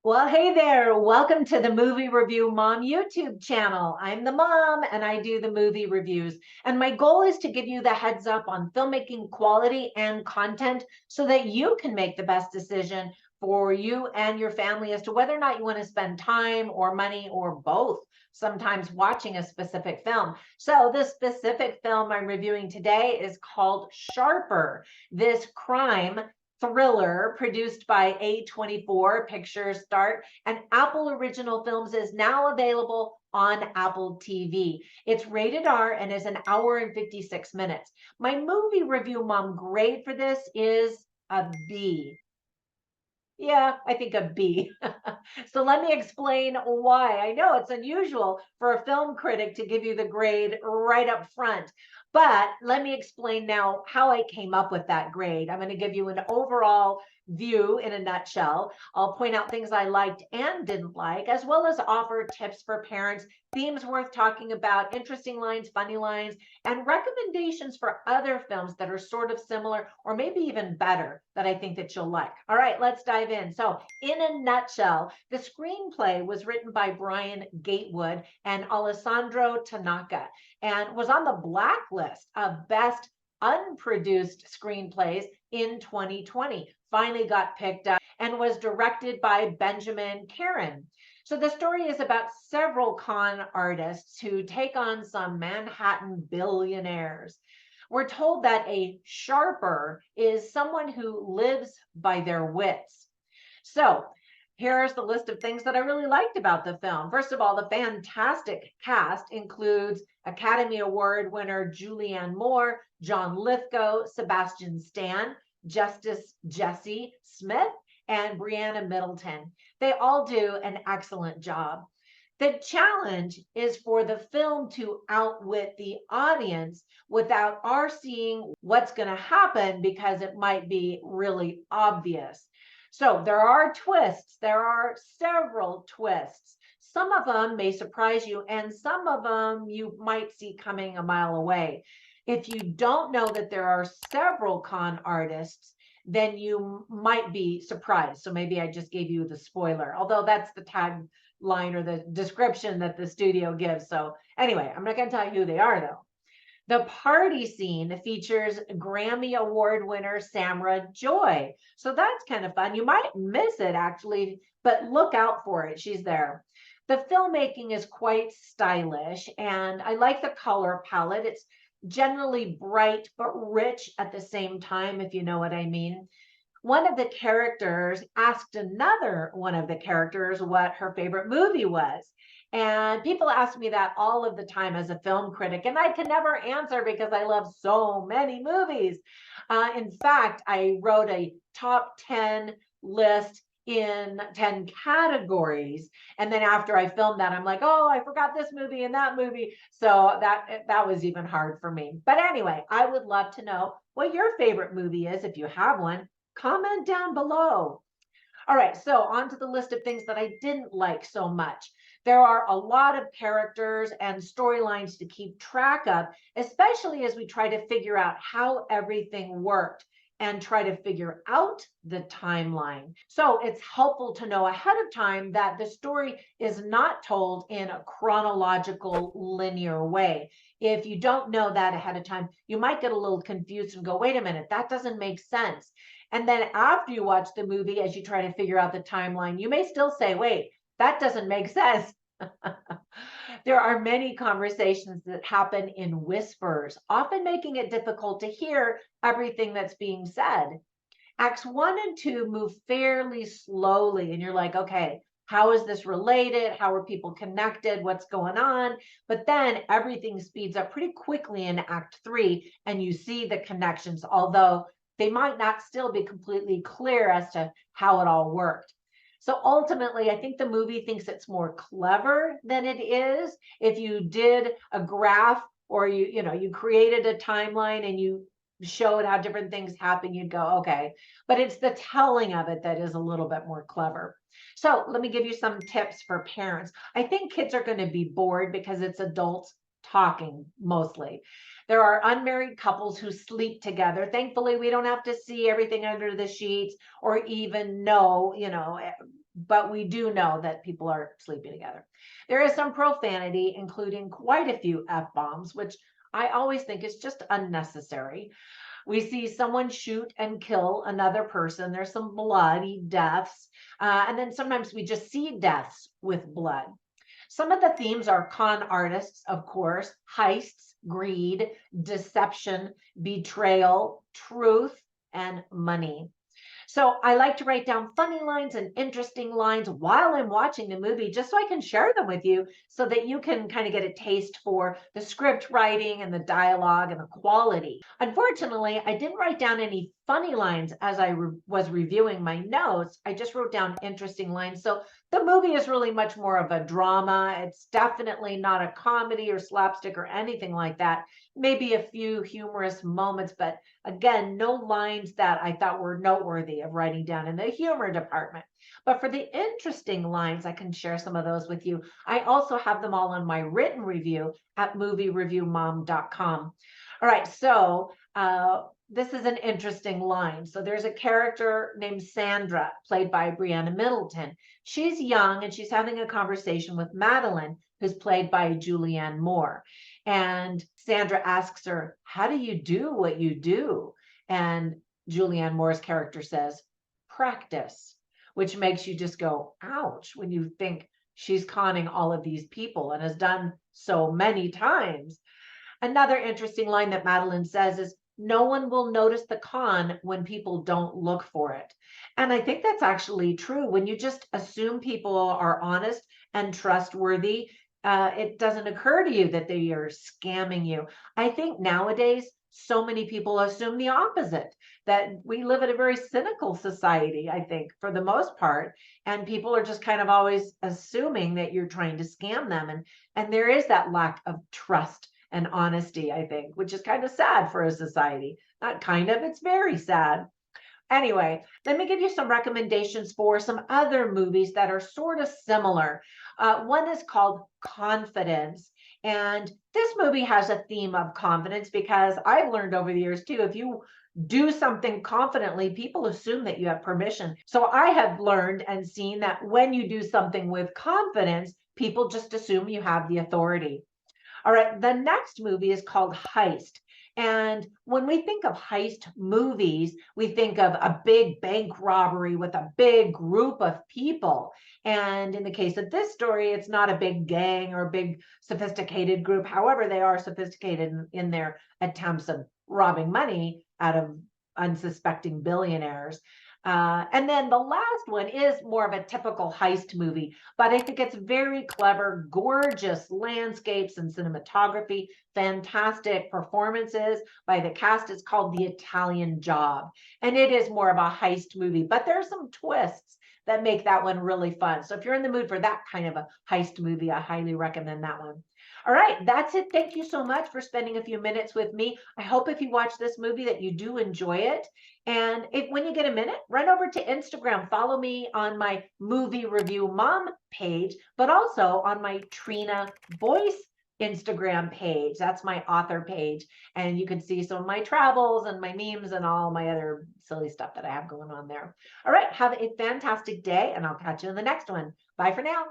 Well, hey there. Welcome to the Movie Review Mom YouTube channel. I'm the mom and I do the movie reviews. And my goal is to give you the heads up on filmmaking quality and content so that you can make the best decision for you and your family as to whether or not you want to spend time or money or both sometimes watching a specific film. So the specific film I'm reviewing today is called Sharper. This crime thriller produced by A24 Pictures Start and Apple Original Films is now available on Apple TV. It's rated R and is an hour and 56 minutes. My movie review mom grade for this is a B. Yeah, I think a B. So let me explain why. I know it's unusual for a film critic to give you the grade right up front, but let me explain now how I came up with that grade. I'm going to give you an overall view in a nutshell. I'll point out things I liked and didn't like, as well as offer tips for parents, themes worth talking about, interesting lines, funny lines, and recommendations for other films that are sort of similar or maybe even better that I think that you'll like. All right, let's dive in. So in a nutshell, the screenplay was written by Brian Gatewood and Alessandro Tanaka and was on the blacklist of best unproduced screenplays in 2020. Finally got picked up and was directed by Benjamin Caron. So the story is about several con artists who take on some Manhattan billionaires. We're told that a sharper is someone who lives by their wits. So here's the list of things that I really liked about the film. First of all, the fantastic cast includes Academy Award winner Julianne Moore, John Lithgow, Sebastian Stan, Justice Jesse Smith, and Brianna Middleton. They all do an excellent job. The challenge is for the film to outwit the audience without our seeing what's going to happen because it might be really obvious. So there are twists. There are several twists. Some of them may surprise you, and some of them you might see coming a mile away. If you don't know that there are several con artists, then you might be surprised. So maybe I just gave you the spoiler, although that's the tagline or the description that the studio gives. So anyway, I'm not going to tell you who they are, though. The party scene features Grammy Award winner Samra Joy. So that's kind of fun. You might miss it actually, but look out for it. She's there. The filmmaking is quite stylish, and I like the color palette. It's generally bright but rich at the same time, if you know what I mean. One of the characters asked another one of the characters what her favorite movie was. And people ask me that all of the time as a film critic, and I can never answer because I love so many movies. In fact, I wrote a top 10 list in 10 categories, and then after I filmed that, I'm like, oh, I forgot this movie and that movie. So that was even hard for me. But anyway, I would love to know what your favorite movie is. If you have one, comment down below. All right, so on to the list of things that I didn't like so much. There are a lot of characters and storylines to keep track of, especially as we try to figure out how everything worked and try to figure out the timeline. So it's helpful to know ahead of time that the story is not told in a chronological linear way. If you don't know that ahead of time, you might get a little confused and go, wait a minute, that doesn't make sense. And then after you watch the movie, as you try to figure out the timeline, you may still say, wait, that doesn't make sense. There are many conversations that happen in whispers, often making it difficult to hear everything that's being said. Acts 1 and 2 move fairly slowly, and you're like, okay, how is this related? How are people connected? What's going on? But then everything speeds up pretty quickly in Act 3, and you see the connections, although they might not still be completely clear as to how it all worked. So ultimately, I think the movie thinks it's more clever than it is. If you did a graph or you created a timeline and you showed how different things happen, you'd go, okay. But it's the telling of it that is a little bit more clever. So let me give you some tips for parents. I think kids are going to be bored because it's adults talking mostly. There are unmarried couples who sleep together. Thankfully, we don't have to see everything under the sheets or even know, but we do know that people are sleeping together. There is some profanity, including quite a few F-bombs, which I always think is just unnecessary. We see someone shoot and kill another person. There's some bloody deaths. And then sometimes we just see deaths with blood. Some of the themes are con artists, of course, heists, greed, deception, betrayal, truth, and money. So I like to write down funny lines and interesting lines while I'm watching the movie, just so I can share them with you so that you can kind of get a taste for the script writing and the dialogue and the quality. Unfortunately, I didn't write down any funny lines as I was reviewing my notes. I just wrote down interesting lines. So the movie is really much more of a drama. It's definitely not a comedy or slapstick or anything like that. Maybe a few humorous moments, but again, no lines that I thought were noteworthy of writing down in the humor department. But for the interesting lines, I can share some of those with you. I also have them all on my written review at moviereviewmom.com. All right, so this is an interesting line. So there's a character named Sandra, played by Brianna Middleton. She's young and she's having a conversation with Madeline, who's played by Julianne Moore. And Sandra asks her, "How do you do what you do?" And Julianne Moore's character says, "Practice," which makes you just go, ouch, when you think she's conning all of these people and has done so many times. Another interesting line that Madeline says is, "No one will notice the con when people don't look for it." And I think that's actually true. When you just assume people are honest and trustworthy, it doesn't occur to you that they are scamming you. I think nowadays, so many people assume the opposite, that we live in a very cynical society, I think, for the most part. And people are just kind of always assuming that you're trying to scam them. And there is that lack of trust and honesty, I think, which is kind of sad for a society. Not kind of, it's very sad. Anyway, let me give you some recommendations for some other movies that are sort of similar. One is called Confidence. And this movie has a theme of confidence because I've learned over the years too, if you do something confidently, people assume that you have permission. So I have learned and seen that when you do something with confidence, people just assume you have the authority. All right, the next movie is called Heist. And when we think of heist movies, we think of a big bank robbery with a big group of people. And in the case of this story, it's not a big gang or a big sophisticated group. However, they are sophisticated in their attempts of robbing money out of unsuspecting billionaires. And then the last one is more of a typical heist movie, but I think it's very clever, gorgeous landscapes and cinematography, fantastic performances by the cast. It's called The Italian Job, and it is more of a heist movie, but there's some twists that make that one really fun. So if you're in the mood for that kind of a heist movie, I highly recommend that one. All right, that's it. Thank you so much for spending a few minutes with me. I hope if you watch this movie that you do enjoy it. And when you get a minute, run over to Instagram, follow me on my movie review mom page, but also on my Trina Boice Instagram page. That's my author page. And you can see some of my travels and my memes and all my other silly stuff that I have going on there. All right, have a fantastic day, and I'll catch you in the next one. Bye for now.